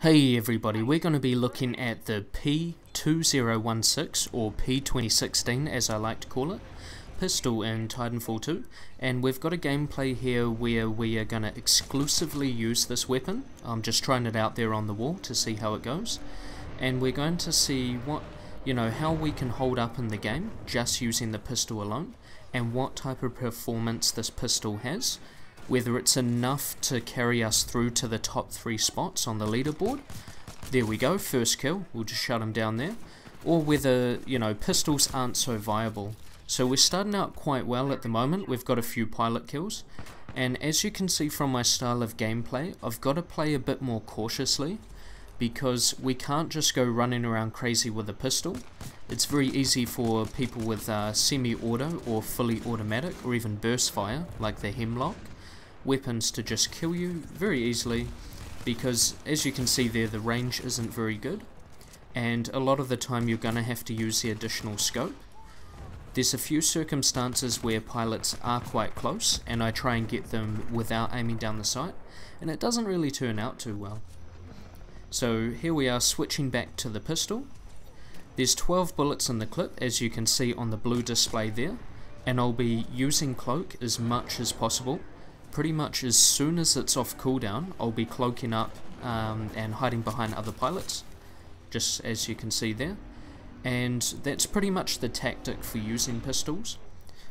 Hey everybody, we're going to be looking at the P2016 or P2016 as I like to call it, pistol in Titanfall 2, and we've got a gameplay here where we are going to exclusively use this weapon. I'm just trying it out there on the wall to see how it goes, and we're going to see how we can hold up in the game just using the pistol alone, and what type of performance this pistol has. Whether it's enough to carry us through to the top 3 spots on the leaderboard. There we go, first kill, we'll just shut him down there. Or whether, pistols aren't so viable. So we're starting out quite well at the moment, we've got a few pilot kills. And as you can see from my style of gameplay, I've got to play a bit more cautiously. Because we can't just go running around crazy with a pistol. It's very easy for people with semi-auto or fully automatic or even burst fire, like the Hemlock. Weapons to just kill you very easily, because as you can see there, the range isn't very good, and a lot of the time you're going to have to use the additional scope. There's a few circumstances where pilots are quite close and I try and get them without aiming down the sight, and it doesn't really turn out too well. So here we are switching back to the pistol. There's 12 bullets in the clip, as you can see on the blue display there, and I'll be using cloak as much as possible. Pretty much as soon as it's off cooldown, I'll be cloaking up and hiding behind other pilots, just as you can see there. And that's pretty much the tactic for using pistols.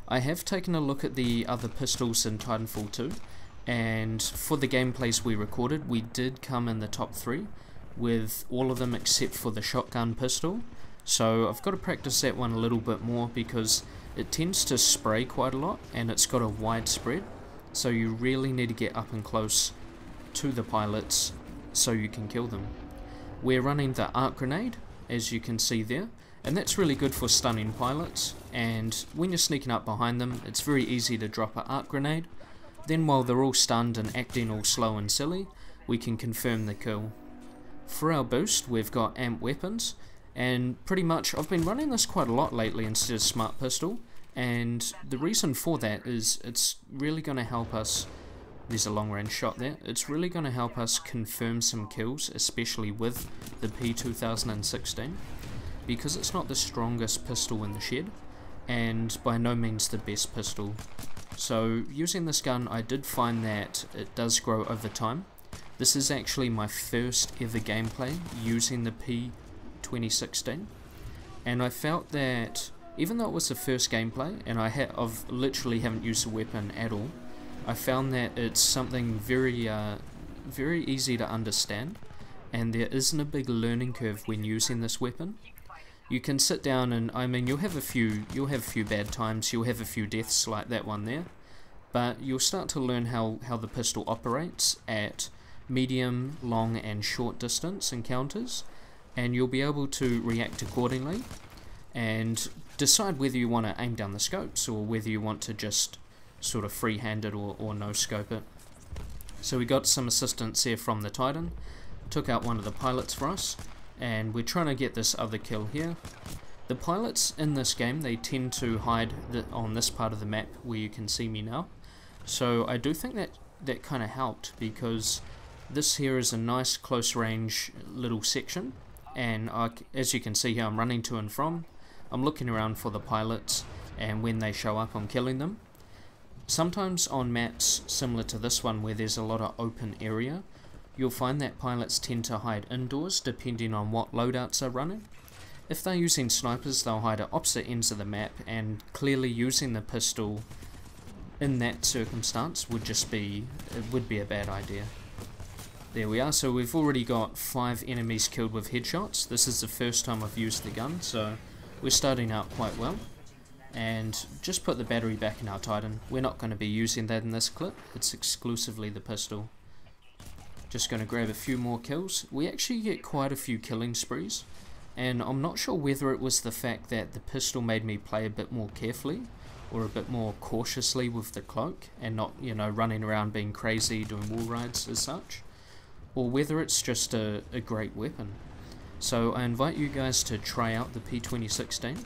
I have taken a look at the other pistols in Titanfall 2, and for the gameplays we recorded, we did come in the top 3, with all of them except for the shotgun pistol. So I've got to practice that one a little bit more, because it tends to spray quite a lot, and it's got a wide spread. So you really need to get up and close to the pilots so you can kill them. We're running the arc grenade, as you can see there, and that's really good for stunning pilots, and when you're sneaking up behind them, it's very easy to drop an arc grenade. Then while they're all stunned and acting all slow and silly, we can confirm the kill. For our boost, we've got amp weapons, and pretty much I've been running this quite a lot lately instead of smart pistol. And the reason for that is it's really going to help us. There's a long range shot there. It's really going to help us confirm some kills, especially with the P2016, because it's not the strongest pistol in the shed, and by no means the best pistol. So using this gun, I did find that it does grow over time. This is actually my first ever gameplay using the P2016, and I felt that even though it was the first gameplay, and I've literally haven't used the weapon at all, I found that it's something very easy to understand, and there isn't a big learning curve when using this weapon. You can sit down and, you'll have a few bad times, you'll have a few deaths like that one there, but you'll start to learn how the pistol operates at medium, long and short distance encounters, and you'll be able to react accordingly and decide whether you want to aim down the scopes or whether you want to just sort of free-hand it or no-scope it. So we got some assistance here from the Titan, took out one of the pilots for us, and we're trying to get this other kill here. The pilots in this game, they tend to hide on this part of the map where you can see me now, so I do think that kind of helped, because this here is a nice close range little section, and as you can see here, I'm running to and from. I'm looking around for the pilots, and when they show up I'm killing them. Sometimes on maps similar to this one where there's a lot of open area, you'll find that pilots tend to hide indoors depending on what loadouts are running. If they're using snipers, they'll hide at opposite ends of the map, and clearly using the pistol in that circumstance would be a bad idea. There we are, so we've already got 5 enemies killed with headshots. This is the first time I've used the gun, so we're starting out quite well. And just put the battery back in our Titan. We're not going to be using that in this clip, it's exclusively the pistol. Just going to grab a few more kills. We actually get quite a few killing sprees, and I'm not sure whether it was the fact that the pistol made me play a bit more carefully or a bit more cautiously with the cloak and not, running around being crazy doing wall rides as such, or whether it's just a great weapon. So I invite you guys to try out the P2016.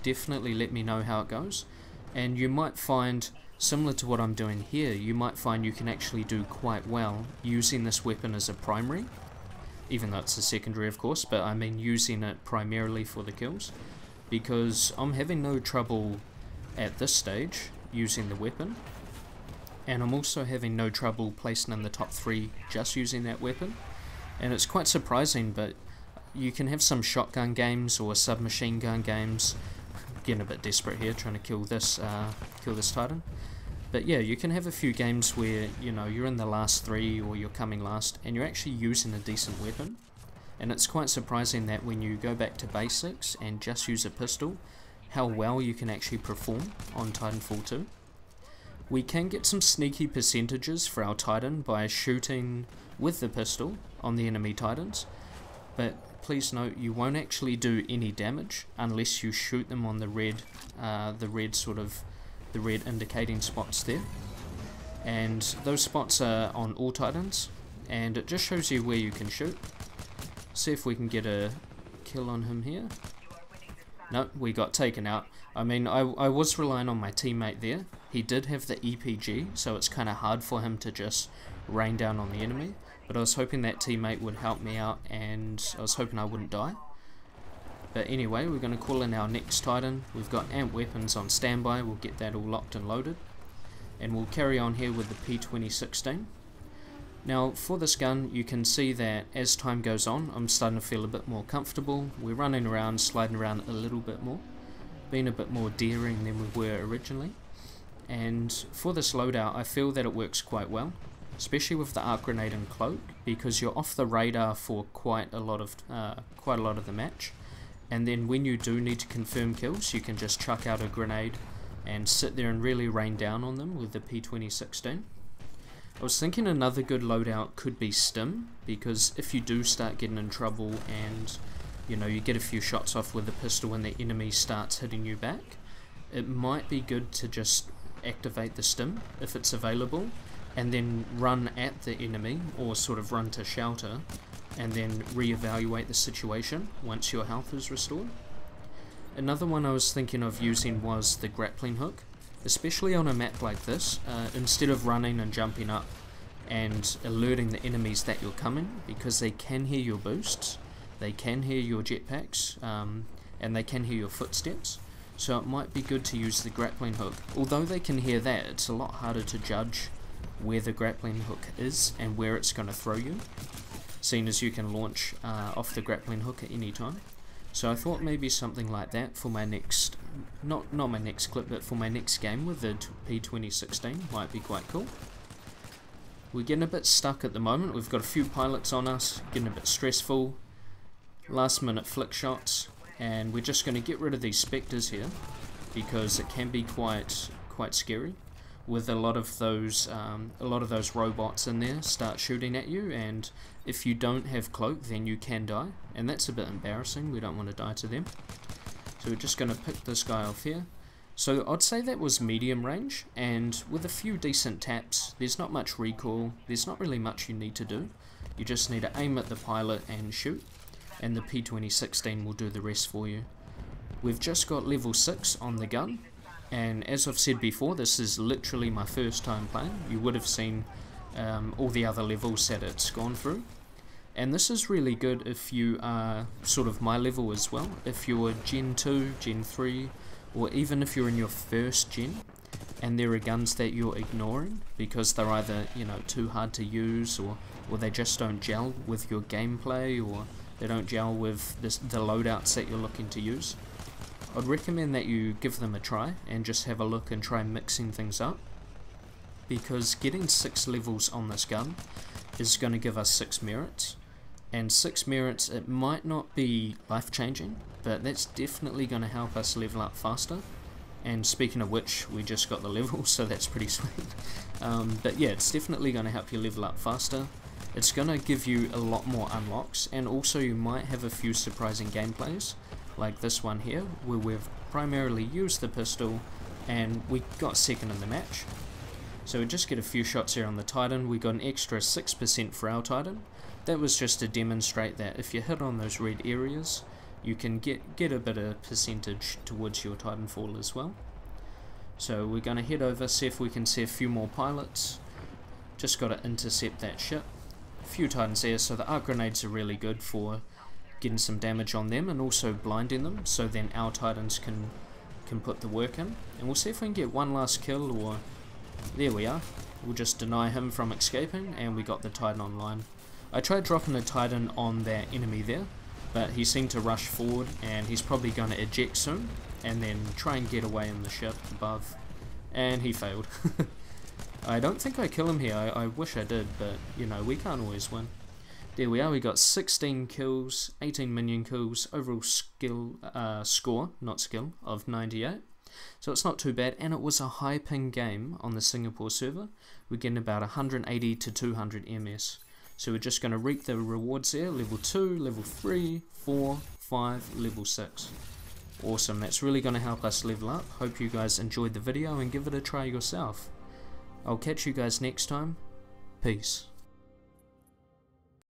Definitely let me know how it goes, and you might find, similar to what I'm doing here, you might find you can actually do quite well using this weapon as a primary. even though it's a secondary of course, but I mean using it primarily for the kills, because I'm having no trouble at this stage using the weapon, and I'm also having no trouble placing in the top 3 just using that weapon. And it's quite surprising, but you can have some shotgun games or submachine gun games. I'm getting a bit desperate here trying to kill this Titan. But yeah, you can have a few games where, you know, you're in the last 3 or you're coming last and you're actually using a decent weapon. And it's quite surprising that when you go back to basics and just use a pistol, how well you can actually perform on Titanfall 2. We can get some sneaky percentages for our Titan by shooting with the pistol on the enemy Titans, but please note you won't actually do any damage unless you shoot them on the red indicating spots there, and those spots are on all Titans, and it just shows you where you can shoot. See if we can get a kill on him here. No, we got taken out. I mean, I was relying on my teammate there. He did have the EPG, so it's kind of hard for him to just rain down on the enemy, but I was hoping that teammate would help me out, and I was hoping I wouldn't die. But anyway, we're going to call in our next Titan. We've got amp weapons on standby. We'll get that all locked and loaded, and we'll carry on here with the P2016. Now for this gun, you can see that as time goes on, I'm starting to feel a bit more comfortable. We're running around, sliding around a little bit more, being a bit more daring than we were originally. And for this loadout, I feel that it works quite well, especially with the arc grenade and cloak, because you're off the radar for quite a lot of the match. And then when you do need to confirm kills, you can just chuck out a grenade and sit there and really rain down on them with the P2016. I was thinking another good loadout could be Stim, because if you do start getting in trouble and you get a few shots off with the pistol and the enemy starts hitting you back, it might be good to just activate the Stim if it's available, and then run at the enemy or sort of run to shelter, and then reevaluate the situation once your health is restored. Another one I was thinking of using was the grappling hook, especially on a map like this. Instead of running and jumping up and alerting the enemies that you're coming, because they can hear your boosts, they can hear your jetpacks, and they can hear your footsteps, so it might be good to use the grappling hook. Although they can hear that, it's a lot harder to judge where the grappling hook is and where it's going to throw you, seeing as you can launch off the grappling hook at any time. So I thought maybe something like that for my next, not my next clip, but for my next game with the P2016 might be quite cool. We're getting a bit stuck at the moment. We've got a few pilots on us, getting a bit stressful, last minute flick shots, and we're just going to get rid of these spectres here, because it can be quite scary with a lot of those robots in there start shooting at you, and if you don't have cloak then you can die, and that's a bit embarrassing. We don't want to die to them. So we're just going to pick this guy off here. So I'd say that was medium range, and with a few decent taps, there's not much recoil, there's not really much you need to do. You just need to aim at the pilot and shoot, and the P2016 will do the rest for you. We've just got level 6 on the gun, and as I've said before, this is literally my first time playing. You would have seen all the other levels that it's gone through, and this is really good if you are sort of my level as well. If you're Gen 2, Gen 3, or even if you're in your first gen and there are guns that you're ignoring because they're either too hard to use, or they just don't gel with your gameplay, or they don't gel with the loadouts that you're looking to use, I'd recommend that you give them a try and just have a look and try mixing things up, because getting 6 levels on this gun is going to give us 6 merits, and 6 merits, it might not be life changing, but that's definitely going to help us level up faster. And speaking of which, we just got the level, so that's pretty sweet. But yeah, it's definitely going to help you level up faster. It's going to give you a lot more unlocks, and also you might have a few surprising gameplays, like this one here, where we've primarily used the pistol and we got second in the match. So we just get a few shots here on the Titan. We got an extra 6% for our Titan. That was just to demonstrate that if you hit on those red areas, you can get a bit of percentage towards your Titanfall as well. So we're going to head over, see if we can see a few more pilots. Just got to intercept that ship. few Titans there, so the arc grenades are really good for getting some damage on them and also blinding them, so then our Titans can put the work in. And we'll see if we can get one last kill, or there we are. We'll just deny him from escaping, and we got the Titan online. I tried dropping a Titan on that enemy there, but he seemed to rush forward, and he's probably going to eject soon and then try and get away in the ship above, and he failed. I don't think I kill him here. I wish I did, but you know, we can't always win. There we are. We got 16 kills, 18 minion kills, overall skill score, not skill, of 98. So it's not too bad, and it was a high ping game on the Singapore server. We're getting about 180 to 200 MS. So we're just going to reap the rewards there. Level 2, level 3, 4, 5, level 6. Awesome. That's really going to help us level up. Hope you guys enjoyed the video and give it a try yourself. I'll catch you guys next time. Peace.